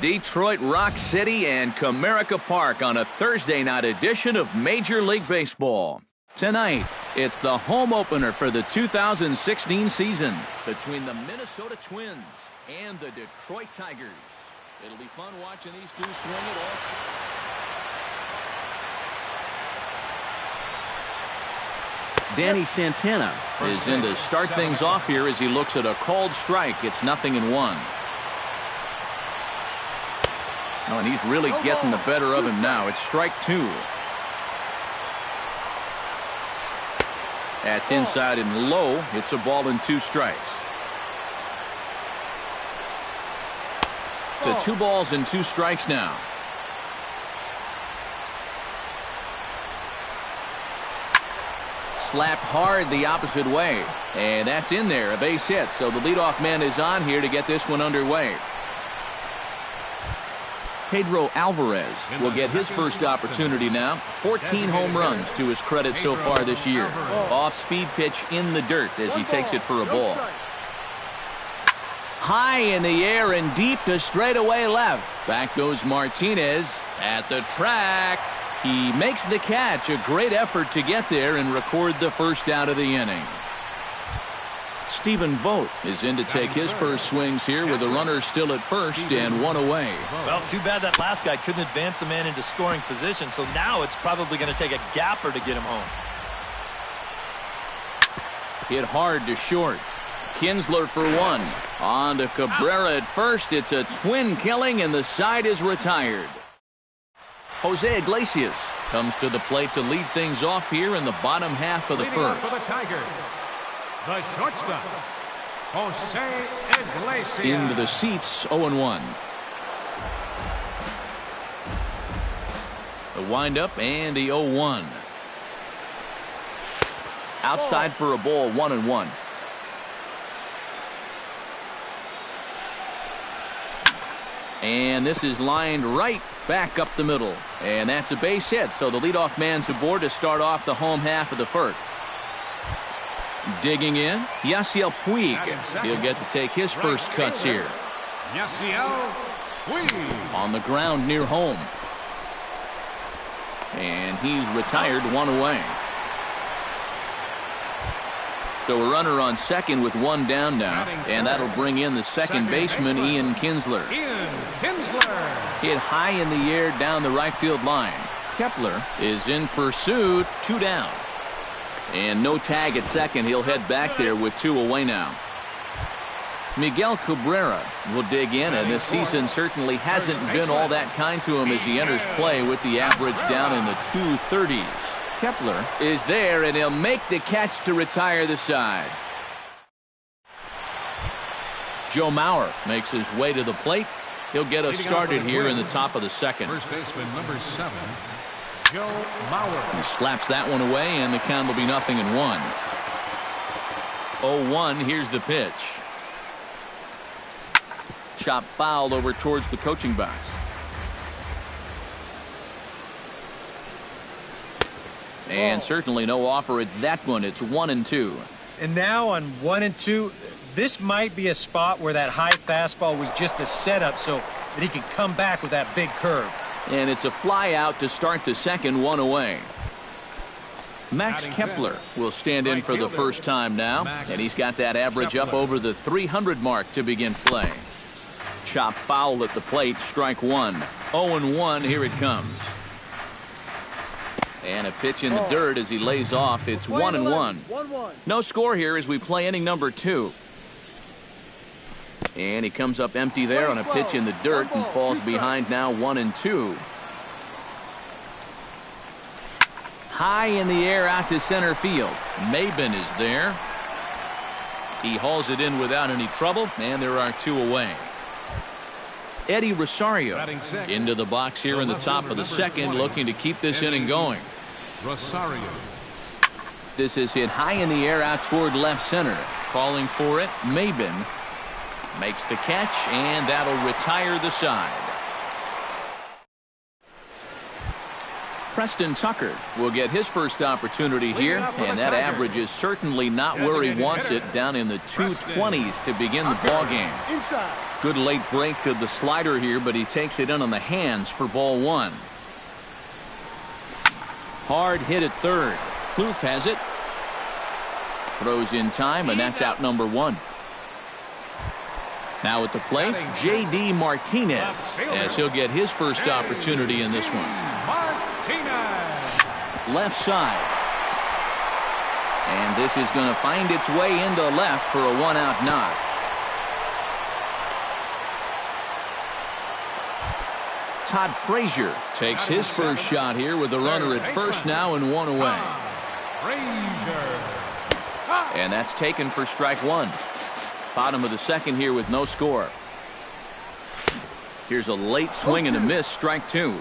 Detroit Rock City and Comerica Park on a Thursday night edition of Major League Baseball. Tonight, it's the home opener for the 2016 season between the Minnesota Twins and the Detroit Tigers. It'll be fun watching these two swing it all. Danny Santana is in to start things off here as he looks at a called strike. It's 0-1. Oh, and he's really getting the better of him now. It's strike 2. That's inside and low. It's a ball and 2 strikes. To 2 balls and 2 strikes now. Slapped hard the opposite way. And that's in there, a base hit. So the leadoff man is on here to get this one underway. Pedro Alvarez will get his first opportunity now. 14 home runs to his credit so far this year. Off-speed pitch in the dirt as he takes it for a ball. High in the air and deep to straightaway left. Back goes Martinez at the track. He makes the catch. A great effort to get there and record the first out of the inning. Stephen Vogt is in to take his first swings here with a runner still at first and 1 away. Well, too bad that last guy couldn't advance the man into scoring position, so now it's probably going to take a gapper to get him home. Hit hard to short. Kinsler for 1. On to Cabrera at first. It's a twin killing and the side is retired. Jose Iglesias comes to the plate to lead things off here in the bottom half of the first. For the Tigers, the shortstop, Jose Iglesias. Into the seats, 0-1. The windup and the 0-1. Outside for a ball, 1-1. And this is lined right back up the middle. And that's a base hit, so the leadoff man's aboard to start off the home half of the first. Digging in, Yasiel Puig. He'll get to take his first cuts here. Yasiel Puig. On the ground near home. And he's retired, 1 away. So a runner on second with 1 down now. And that'll bring in the second baseman, Ian Kinsler. Hit high in the air down the right field line. Kepler is in pursuit, 2 down. And no tag at second. He'll head back there with 2 away now. Miguel Cabrera will dig in, and this season certainly hasn't been all that kind to him as he enters play with the average down in the 230s. Kepler is there, and he'll make the catch to retire the side. Joe Mauer makes his way to the plate. He'll get us started here in the top of the second. First baseman number 7, Joe Mauer. He slaps that one away, and the count will be 0-1. 0-1, here's the pitch. Chop foul over towards the coaching box. And certainly no offer at that one. It's 1-2. And now on 1-2, this might be a spot where that high fastball was just a setup so that he could come back with that big curve. And it's a fly out to start the second, 1 away. Max Kepler will stand in for the first time now, and he's got that average up over the 300 mark to begin play. Chop foul at the plate, strike 1. 0-1, here it comes. And a pitch in the dirt as he lays off. It's 1-1. No score here as we play inning number 2. And he comes up empty there on a pitch in the dirt and falls behind now 1-2. High in the air out to center field. Maben is there. He hauls it in without any trouble, and there are 2 away. Eddie Rosario into the box here in the top of the second, looking to keep this inning going. Rosario. This is hit high in the air out toward left center. Calling for it, Maben makes the catch, and that'll retire the side. Preston Tucker will get his first opportunity here, and that average is certainly not where he wants it, down in the 220s to begin the ball game. Good late break to the slider here, but he takes it in on the hands for ball one. Hard hit at third. Kloof has it. Throws in time, and that's out number one. Now at the plate, J.D. Martinez, as he'll get his first opportunity in this one. Left side. And this is going to find its way into left for a one-out knock. Todd Frazier takes his first shot here with a runner at first now and one away. And that's taken for strike one. Bottom of the second here with no score. Here's a late swing and a miss, strike two.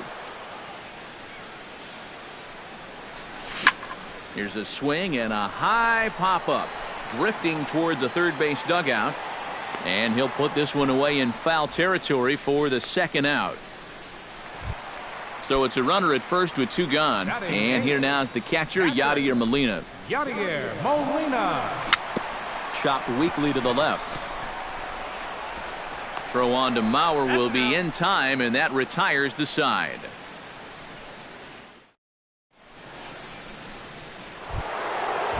Here's a swing and a high pop-up, drifting toward the third base dugout. And he'll put this one away in foul territory for the second out. So it's a runner at first with two gone. And here now is the catcher, Yadier Molina. Yadier Molina. Chopped weakly to the left. Throw on to Mauer will be in time, and that retires the side.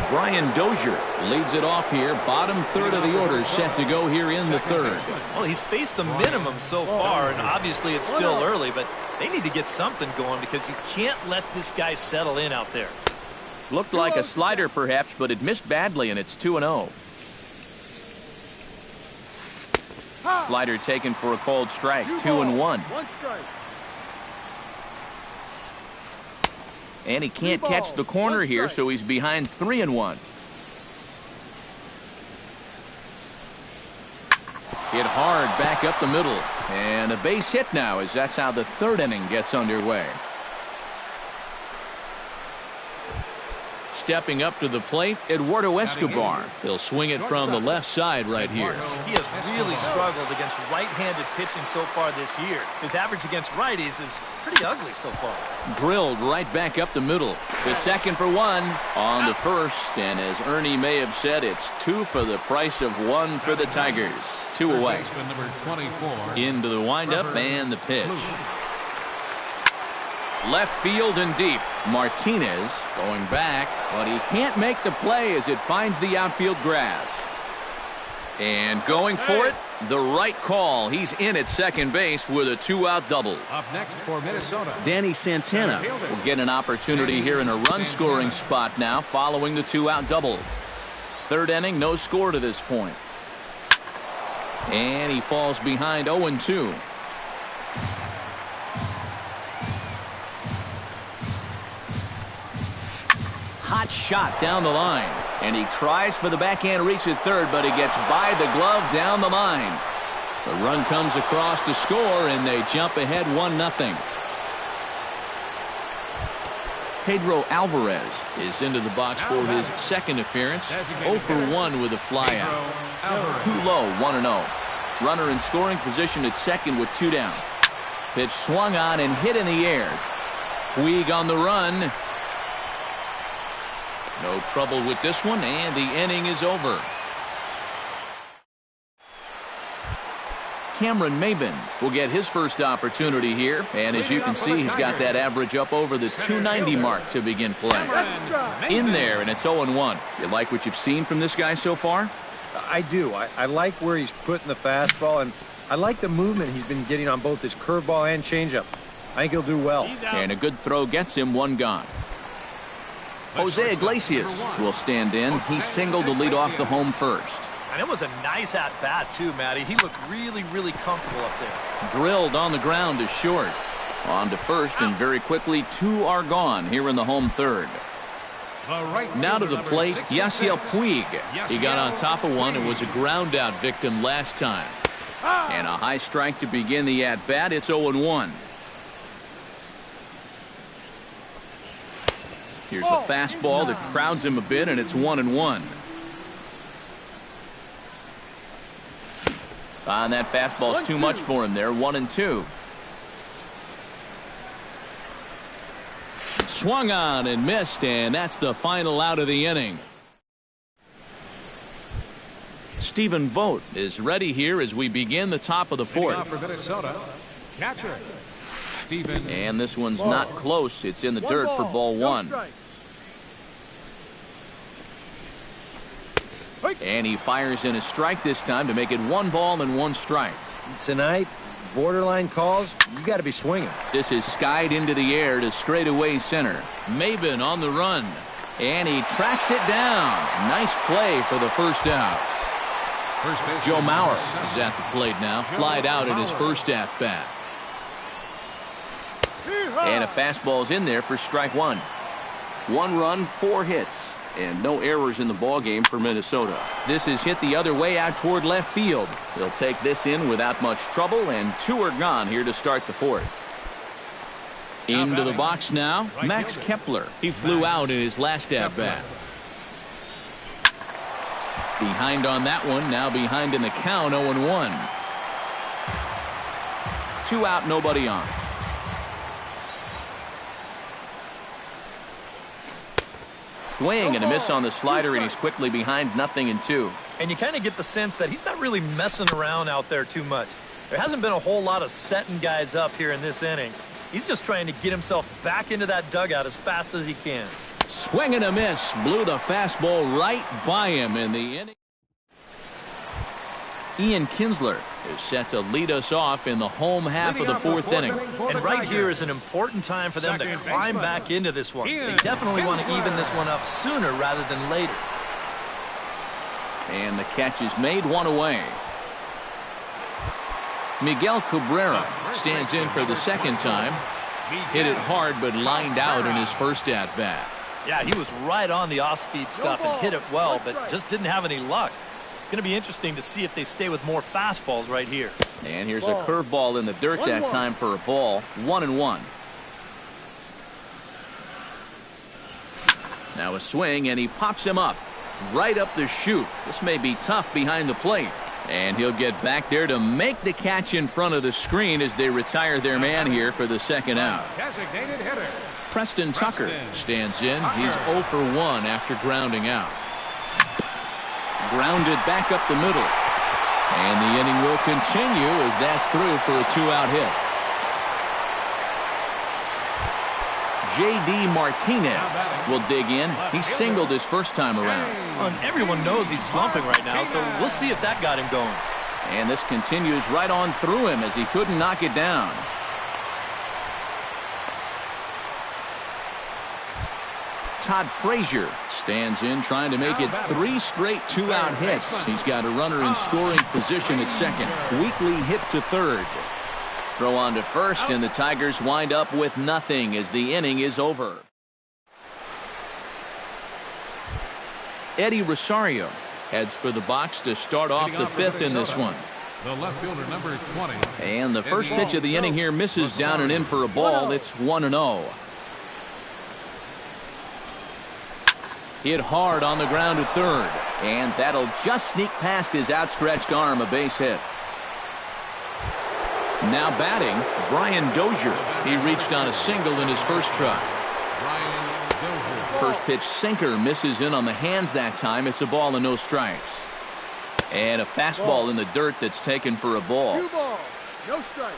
Brian Dozier leads it off here. Bottom third of the order set to go here in the third. Well, he's faced the minimum so far, and obviously it's still early, but they need to get something going because you can't let this guy settle in out there. Looked like a slider perhaps, but it missed badly, and it's 2-0. Slider taken for a called strike, 2-1. And he can't catch the corner here, so he's behind 3-1. Hit hard back up the middle. And a base hit now, as that's how the third inning gets underway. Stepping up to the plate, Eduardo Escobar. He'll swing it from the left side right here. He has really struggled against right-handed pitching so far this year. His average against righties is pretty ugly so far. Drilled right back up the middle. The second for one on the first. And as Ernie may have said, it's two for the price of one for the Tigers. Two away. Into the windup and the pitch. Left field and deep. Martinez going back, but he can't make the play as it finds the outfield grass. And going for it, the right call. He's in at second base with a two-out double. Up next for Minnesota, Danny Santana will get an opportunity here in a run-scoring spot now following the two-out double. Third inning, no score to this point. And he falls behind 0-2. Hot shot down the line. And he tries for the backhand reach at third, but he gets by the glove down the line. The run comes across to score, and they jump ahead 1-0. Pedro Alvarez is into the box for his second appearance. 0 for 1 with a flyout. Too low, 1-0. Runner in scoring position at second with two down. Pitch swung on and hit in the air. Puig on the run. No trouble with this one, and the inning is over. Cameron Maybin will get his first opportunity here, and as you can see, he's got that average up over the 290 mark to begin play. In there, and it's 0-1. You like what you've seen from this guy so far? I do. I like where he's putting the fastball, and I like the movement he's been getting on both his curveball and changeup. I think he'll do well. And a good throw gets him one gone. Jose Iglesias will stand in. He singled to lead off the home first. And it was a nice at-bat, too, Matty. He looked really, really comfortable up there. Drilled on the ground to short. On to first, and very quickly, two are gone here in the home third. Now to the plate, Yasiel Puig. He got on top of one and was a ground-out victim last time. And a high strike to begin the at-bat. It's 0-1. Here's a fastball that crowds him a bit, and it's 1-1. And that fastball's too much for him there, 1-2. swung on and missed, and that's the final out of the inning. Stephen Vogt is ready here as we begin the top of the fourth. For Minnesota, catcher Stephen. And this one's not close. It's in the dirt for ball one. And he fires in a strike this time to make it 1 ball and 1 strike. Tonight, borderline calls, you got to be swinging. This is skied into the air to straightaway center. Maben on the run. And he tracks it down. Nice play for the first out. Joe Mauer is at the plate now. Flied out at his first at-bat. And a fastball's in there for strike 1. 1 run, 4 hits. And no errors in the ball game for Minnesota. This is hit the other way out toward left field. They'll take this in without much trouble, and 2 are gone here to start the fourth. Into the box now, Max Kepler. He flew out in his last at-bat. Behind on that one, now behind in the count, 0-1. 2 out, nobody on. Swing and a miss on the slider, and he's quickly behind 0-2. And you kind of get the sense that he's not really messing around out there too much. There hasn't been a whole lot of setting guys up here in this inning. He's just trying to get himself back into that dugout as fast as he can. Swing and a miss. Blew the fastball right by him in the inning. Ian Kinsler is set to lead us off in the home half of the fourth inning. And right here is an important time for them to climb back into this one. They definitely want to even this one up sooner rather than later. And the catch is made, 1 away. Miguel Cabrera stands in for the second time. Hit it hard but lined out in his first at-bat. Yeah, he was right on the off-speed stuff and hit it well, but just didn't have any luck. It's going to be interesting to see if they stay with more fastballs right here. And here's a curveball in the dirt that time for a ball. 1-1. Now a swing, and he pops him up. Right up the chute. This may be tough behind the plate. And he'll get back there to make the catch in front of the screen as they retire their man here for the second out. Designated hitter Preston Tucker stands in. He's 0 for 1 after grounding out. Grounded back up the middle. And the inning will continue as that's through for a 2-out hit. J.D. Martinez will dig in. He singled his first time around. And everyone knows he's slumping right now, so we'll see if that got him going. And this continues right on through him as he couldn't knock it down. Todd Frazier stands in, trying to make it 3 straight 2-out hits. He's got a runner in scoring position at second. Weekly hit to third. Throw on to first, and the Tigers wind up with nothing as the inning is over. Eddie Rosario heads for the box to start off the fifth in this one. The left fielder, number 20. And the first pitch of the inning here misses down and in for a ball. It's 1-0. Hit hard on the ground at third. And that'll just sneak past his outstretched arm, a base hit. Now batting, Brian Dozier. He reached on a single in his first try. Brian Dozier. First pitch sinker misses in on the hands that time. It's a ball and no strikes. And a fastball in the dirt that's taken for a ball. 2 balls, no strike.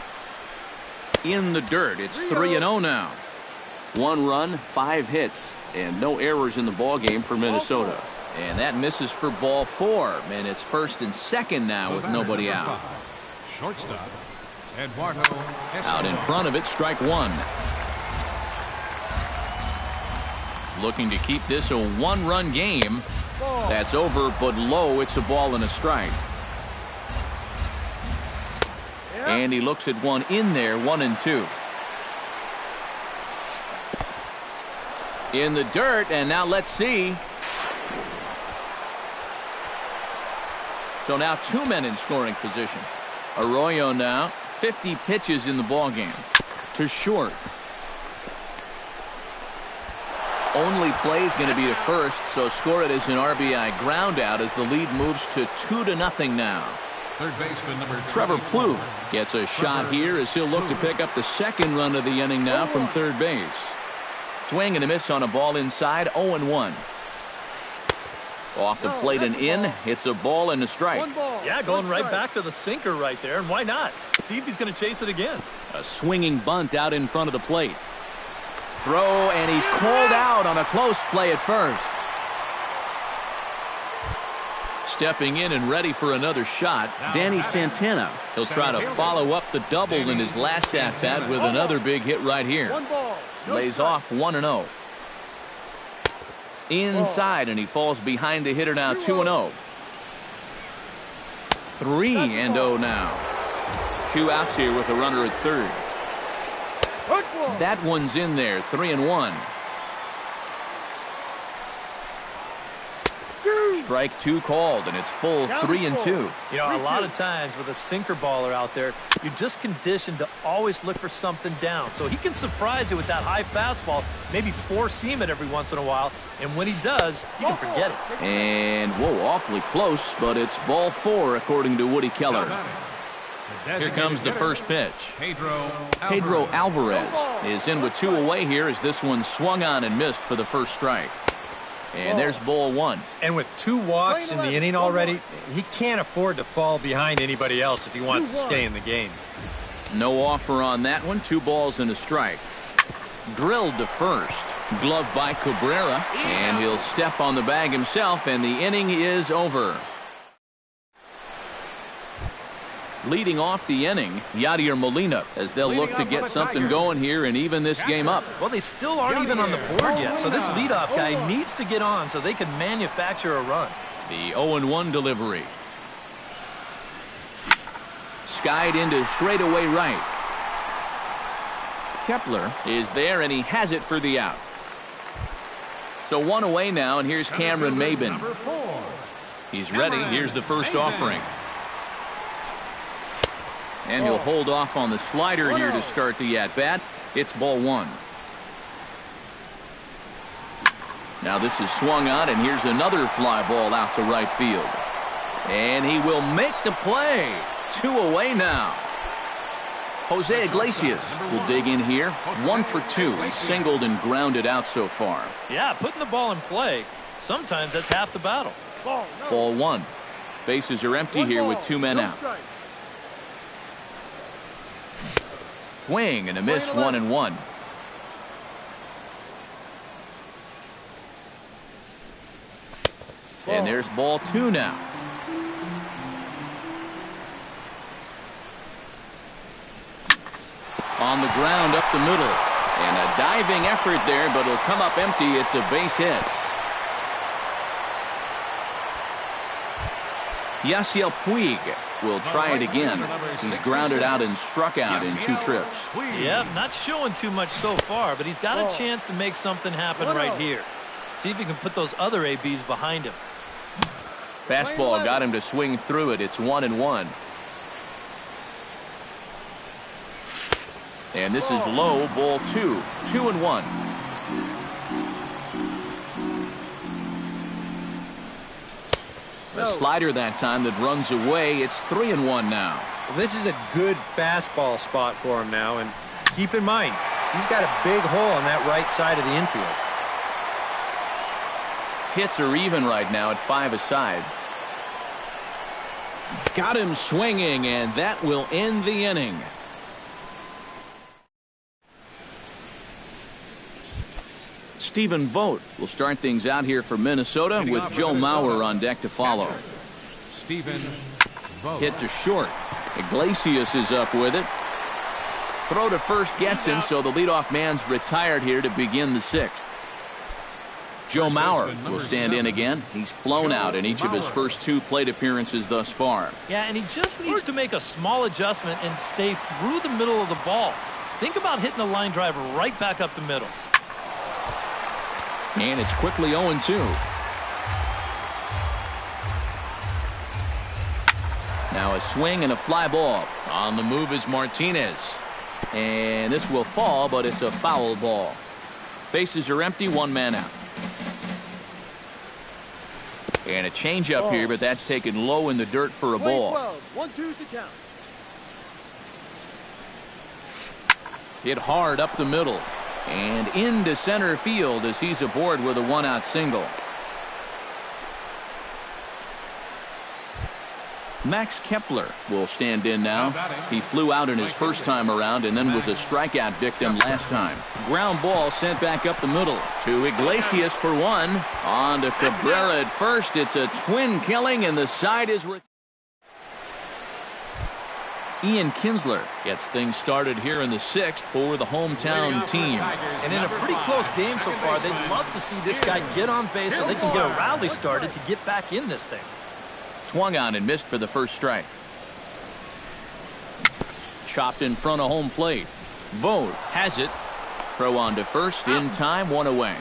In the dirt, it's 3-0 now. 1 run, 5 hits, and no errors in the ball game for Minnesota. And that misses for ball 4, and it's first and second now with nobody out. Shortstop, Eduardo Escobar. Out in front of it, strike 1. Looking to keep this a 1-run game. That's over, but low. It's a ball and a strike. And he looks at one in there, 1-2. In the dirt, and now let's see. So now 2 men in scoring position. Arroyo now, 50 pitches in the ball game. To short. Only play is going to be to first, so score it as an RBI ground out as the lead moves to 2-0 now. Third baseman, number Trevor Plouffe gets a shot here as he'll look to pick up the second run of the inning now from third base. swing and a miss on a ball inside, 0-1. Off the plate and in. It's a ball and a strike. Yeah, going right back to the sinker right there, and why not? See if he's going to chase it again. A swinging bunt out in front of the plate. Throw, and he's called out on a close play at first. Stepping in and ready for another shot, Danny Santana. He'll try to follow up the double in his last at-bat with another big hit right here. Lays off 1-0. Inside, and he falls behind the hitter now, 2-0. 3-0 now. 2 outs here with a runner at third. That one's in there, 3-1. Strike 2 called, and it's full 3-2. You know, a lot of times with a sinker baller out there, you're just conditioned to always look for something down. So he can surprise you with that high fastball, maybe four-seam it every once in a while, and when he does, you can forget it. And, whoa, awfully close, but it's ball 4 according to Woody Keller. Here comes the first pitch. Pedro Alvarez is in with 2 away here as this one swung on and missed for the first strike. And there's ball 1. And with 2 walks in the inning already, he can't afford to fall behind anybody else if he wants to stay in the game. No offer on that one. 2 balls and a strike. Drilled to first. Glove by Cabrera. And he'll step on the bag himself, and the inning is over. Leading off the inning, Yadier Molina, as they'll look to get something going here and even this game up. Well, they still aren't even on the board yet, so this leadoff guy needs to get on so they can manufacture a run. The 0-1 delivery. Skied into straightaway right. Kepler is there, and he has it for the out. So 1 away now, and here's Cameron Maybin. He's ready. Here's the first offering. And he'll hold off on the slider here to start the at-bat. It's ball 1. Now this is swung on, and here's another fly ball out to right field. And he will make the play. 2 away now. Jose Iglesias will dig in here. 1 for 2. He's singled and grounded out so far. Yeah, putting the ball in play, sometimes that's half the battle. Ball 1. Bases are empty here with 2 men out. Swing and a miss, 1-1. And there's ball 2 now. On the ground up the middle. And a diving effort there, but it'll come up empty. It's a base hit. Yasiel Puig will try it again. He's grounded out and struck out in 2 trips. Yep, not showing too much so far, but he's got a chance to make something happen right here. See if he can put those other ABs behind him. Fastball got him to swing through it. It's 1-1. And this is low, ball 2. 2-1. A slider that time that runs away. It's 3-1 now. Well, this is a good fastball spot for him now, and keep in mind, he's got a big hole on that right side of the infield. Hits are even right now at 5 aside. Got him swinging, and that will end the inning. Stephen Vogt will start things out here for Minnesota with Joe Mauer on deck to follow. Stephen Vogt. Hit to short. Iglesias is up with it. Throw to first gets him, so the leadoff man's retired here to begin the 6th. Joe Mauer will stand in again. He's flown out in each of his first 2 plate appearances thus far. Yeah, and he just needs to make a small adjustment and stay through the middle of the ball. Think about hitting a line driver right back up the middle. And it's quickly 0-2. Now a swing and a fly ball. On the move is Martinez. And this will fall, but it's a foul ball. Bases are empty, 1 man out. And a changeup here, but that's taken low in the dirt for a ball. 1-2's the count. Hit hard up the middle. And into center field as he's aboard with a one-out single. Max Kepler will stand in now. He flew out in his first time around and then was a strikeout victim last time. Ground ball sent back up the middle to Iglesias for one. On to Cabrera at first. It's a twin killing and the side is... Ian Kinsler gets things started here in the 6th for the hometown team. And in a pretty close game so far, they'd love to see this guy get on base so they can get a rally started to get back in this thing. Swung on and missed for the first strike. Chopped in front of home plate. Vogt has it. Throw on to first in time, one away.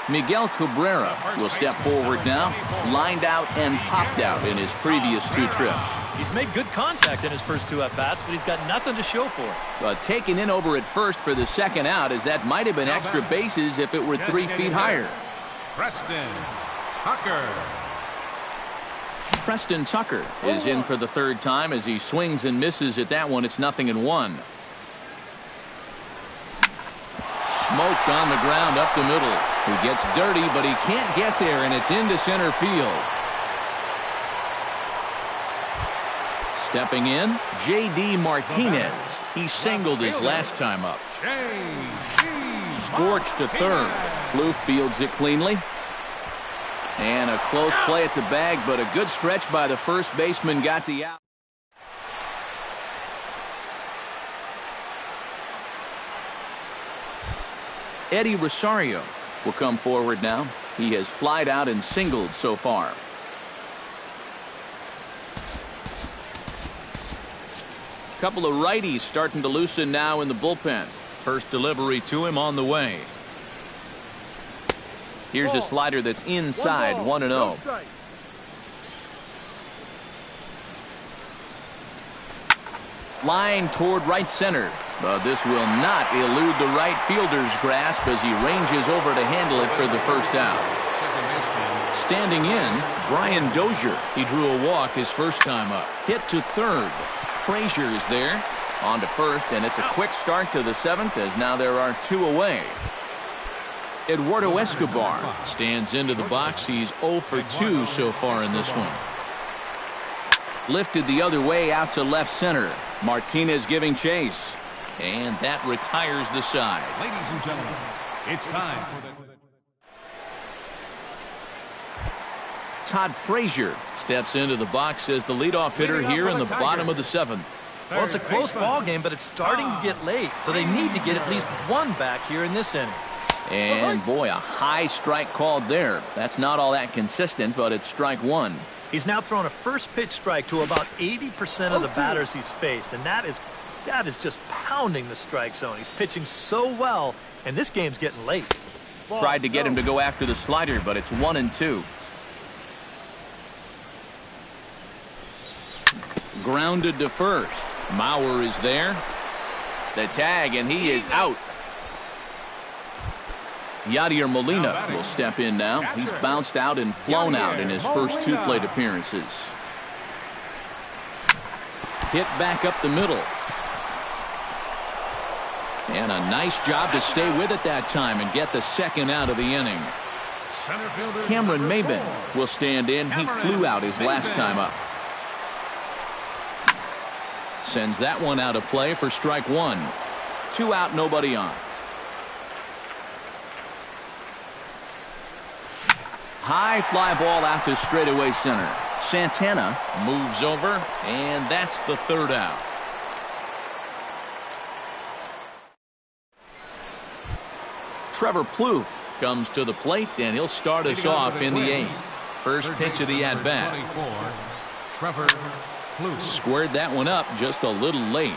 Miguel Cabrera will step forward now. Lined out and popped out in his previous 2 trips. He's made good contact in his first 2 at-bats, but he's got nothing to show for it. But taken in over at first for the second out, as that might have been extra bases if it were 3 feet higher. Preston Tucker. Preston Tucker is in for the 3rd time as he swings and misses at that one. It's 0-1. Smoked on the ground up the middle. He gets dirty, but he can't get there, and it's into center field. Stepping in, J.D. Martinez. He singled his last time up. Scorched to third. Blue fields it cleanly. And a close play at the bag, but a good stretch by the first baseman got the out. Eddie Rosario will come forward now. He has flied out and singled so far. Couple of righties starting to loosen now in the bullpen. First delivery to him on the way. Here's a slider that's inside, 1-0. Line toward right center. But this will not elude the right fielder's grasp as he ranges over to handle it for the first out. Standing in, Brian Dozier. He drew a walk his first time up. Hit to third. Frazier is there. On to first, and it's a quick start to the 7th as now there are 2 away. Eduardo Escobar stands into the box. He's 0 for 2 so far in this one. Lifted the other way out to left center. Martinez giving chase. And that retires the side. Ladies and gentlemen, it's time for the... Todd Frazier steps into the box as the leadoff hitter here in the bottom of the 7th. Well, it's a close ball game, but it's starting to get late, so they need to get at least 1 back here in this inning. And boy, a high strike called there. That's not all that consistent, but it's strike 1. He's now thrown a first pitch strike to about 80% of the batters he's faced, and that is just pounding the strike zone. He's pitching so well, and this game's getting late. Tried to get him to go after the slider, but it's 1-2. Grounded to first. Mauer is there. The tag, and he is out. Yadier Molina will step in now. He's bounced out and flown out in his first 2 plate appearances. Hit back up the middle. And a nice job to stay with it that time and get the 2nd out of the inning. Cameron Maybin will stand in. He flew out his last time up. Sends that one out of play for strike 1. 2 out, nobody on. High fly ball out to straightaway center. Santana moves over, and that's the 3rd out. Trevor Plouffe comes to the plate, and he'll start us off in the 8th. First pitch of the at-bat. Trevor Plouffe. Squared that one up just a little late.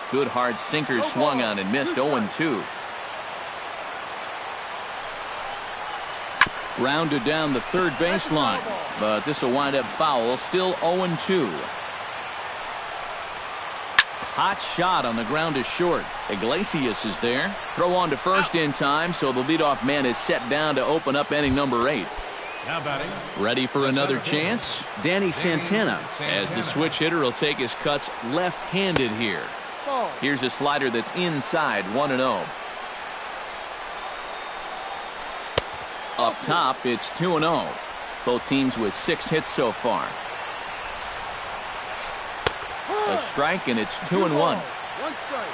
Good hard sinker swung on and missed. 0-2. Rounded down the third baseline, but this will wind up foul. Still 0-2. Hot shot on the ground is short. Iglesias is there. Throw on to first in time, so the leadoff man is set down to open up inning number 8. Now batting. Ready for another chance? Danny Santana, as the switch hitter will take his cuts left-handed here. Here's a slider that's inside, 1-0. Up top, it's 2-0. Both teams with 6 hits so far. A strike, and it's 2-1. One strike.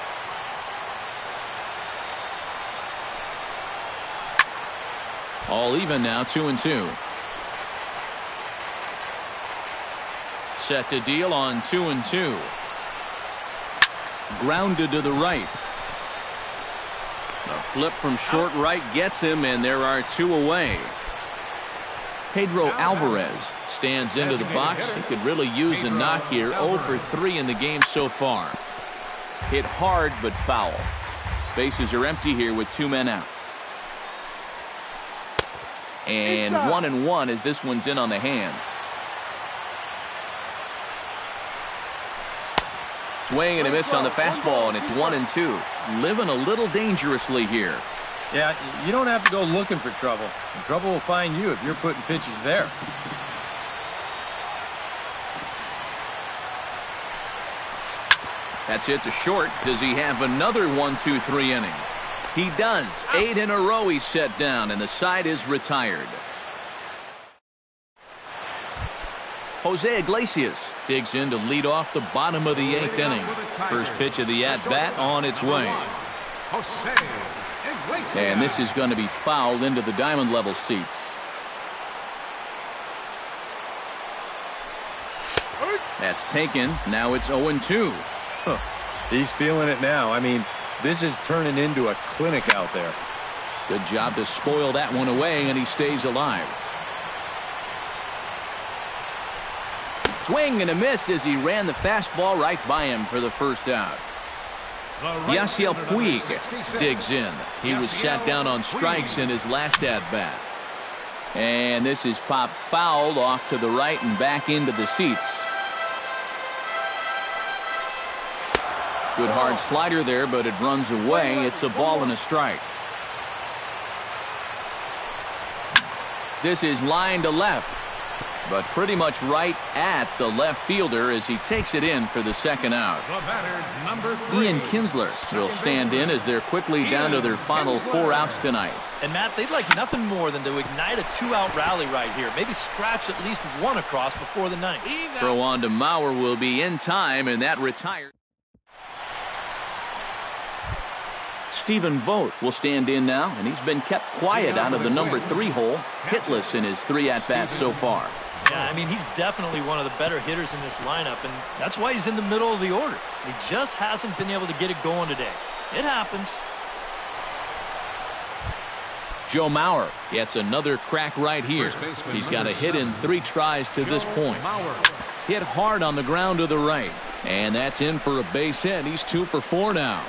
All even now, 2-2. Set to deal on 2-2. Grounded to the right. A flip from short right gets him, and there are 2 away. Pedro Alvarez stands into the box. He could really use a knock here. 0 for 3 in the game so far. Hit hard but foul. Bases are empty here with 2 men out. And 1-1 as this one's in on the hands. Swing and a miss on the fastball, and it's 1-2. Living a little dangerously here. Yeah, you don't have to go looking for trouble. And trouble will find you if you're putting pitches there. That's hit to short. Does he have another 1-2-3 inning? He does. 8 in a row he's set down, and the side is retired. Jose Iglesias digs in to lead off the bottom of the 8th inning. First pitch of the at-bat on its way. And this is going to be fouled into the diamond level seats. That's taken. Now it's 0-2. Huh. He's feeling it now. I mean, this is turning into a clinic out there. Good job to spoil that one away, and he stays alive. Swing and a miss as he ran the fastball right by him for the first out. Yasiel Puig digs in. He was sat down on strikes in his last at-bat. And this is popped fouled off to the right and back into the seats. Good hard slider there, but it runs away. It's a ball and a strike. This is line to left, but pretty much right at the left fielder as he takes it in for the second out. Ian Kinsler will stand in as they're quickly down to their final 4 outs tonight. And Matt, they'd like nothing more than to ignite a 2-out rally right here. Maybe scratch at least 1 across before the 9th. Throw on to Mauer will be in time, and that retired. Stephen Vogt will stand in now, and he's been kept quiet out of the number 3 hole, hitless in his 3 at-bats so far. Yeah, I mean, he's definitely one of the better hitters in this lineup, and that's why he's in the middle of the order. He just hasn't been able to get it going today. It happens. Joe Mauer gets another crack right here. He's got a hit in 3 tries to this point. Hit hard on the ground to the right, and that's in for a base hit. He's 2 for 4 now.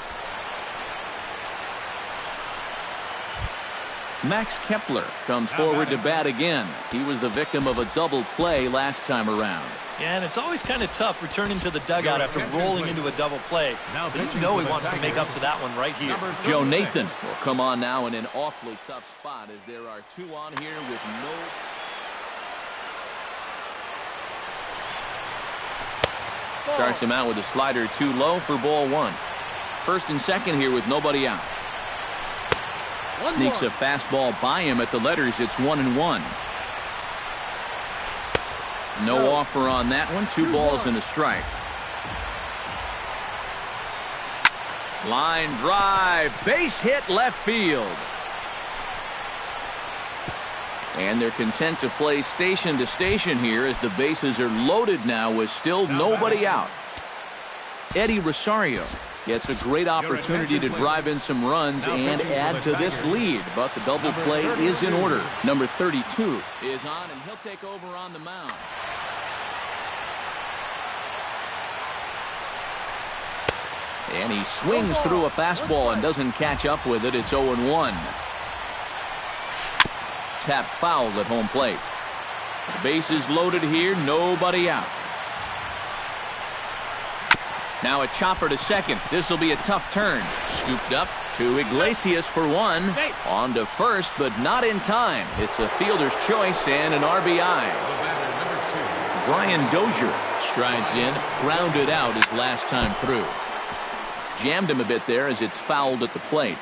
Max Kepler comes forward to bat again. He was the victim of a double play last time around. Yeah, and it's always kind of tough returning to the dugout after rolling into a double play. So you know he wants to make up for that one right here. Joe Nathan will come on now in an awfully tough spot as there are 2 on here with no... Starts him out with a slider too low for ball 1. First and second here with nobody out. Sneaks a fastball by him at the letters. It's 1-1. No offer on that one. 2 balls and a strike. Line drive. Base hit left field. And they're content to play station to station here as the bases are loaded now with still nobody out. Eddie Rosario gets a great opportunity to drive in some runs and add to this lead, but the double play is in order. Number 32 is on, and he'll take over on the mound. And he swings through a fastball and doesn't catch up with it. It's 0-1. Tap fouled at home plate. The bases loaded here, nobody out. Now a chopper to second. This will be a tough turn. Scooped up To Iglesias for one. On to first, but not in time. It's a fielder's choice and an RBI. Brian Dozier strides in, grounded out his last time through. Jammed him a bit there as it's fouled at the plate.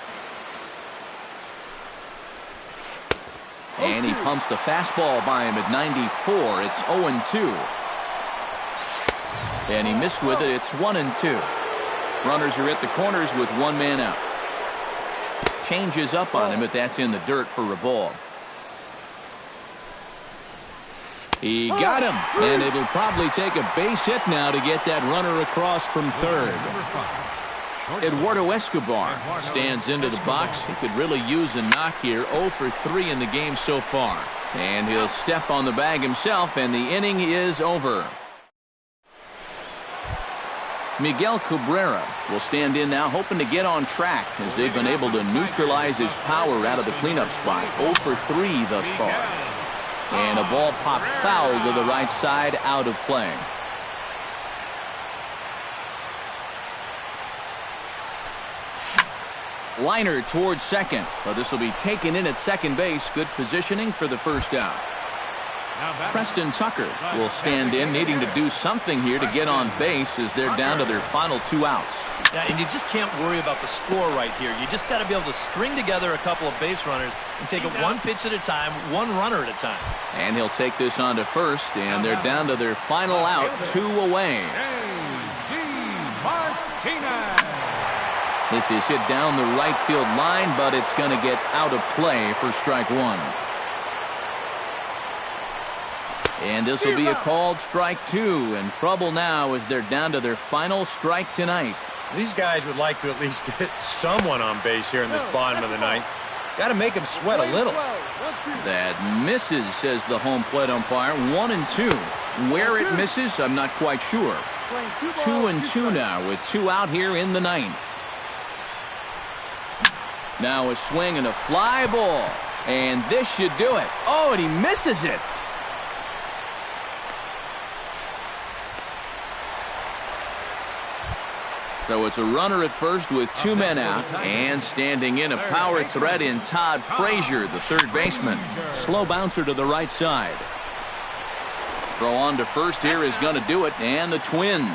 And he pumps the fastball by him at 94. It's 0-2. And he missed with it. It's 1-2. Runners are at the corners with one man out. Changes up on him, but that's in the dirt for a ball. He got him, and it'll probably take a base hit now to get that runner across from third. Eduardo Escobar stands into the box. He could really use a knock here. 0 for 3 in the game so far. And he'll step on the bag himself, and the inning is over. Miguel Cabrera will stand in now, hoping to get on track as they've been able to neutralize his power out of the cleanup spot. 0 for 3 thus far. And a ball popped foul to the right side, out of play. Liner towards second. So this will be taken in at second base. Good positioning for the first out. Preston Tucker will stand in, needing to do something here to get on base as they're down to their final 2 outs. Yeah, and you just can't worry about the score right here. You just got to be able to string together a couple of base runners and take it one pitch at a time, one runner at a time. And he'll take this on to first, and they're down to their final out, 2 away. This is hit down the right field line, but it's going to get out of play for strike one. And this will be a called strike 2. In trouble now as they're down to their final strike tonight. These guys would like to at least get someone on base here in this bottom of the ninth. Got to make them sweat a little. That misses, says the home plate umpire. 1-2. Where it misses, I'm not quite sure. 2-2 now with 2 out here in the ninth. Now a swing and a fly ball. And this should do it. Oh, and he misses it. So it's a runner at first with 2 men out, and standing in a power threat in Todd Frazier, the third baseman. Slow bouncer to the right side. Throw on to first here is going to do it, and the Twins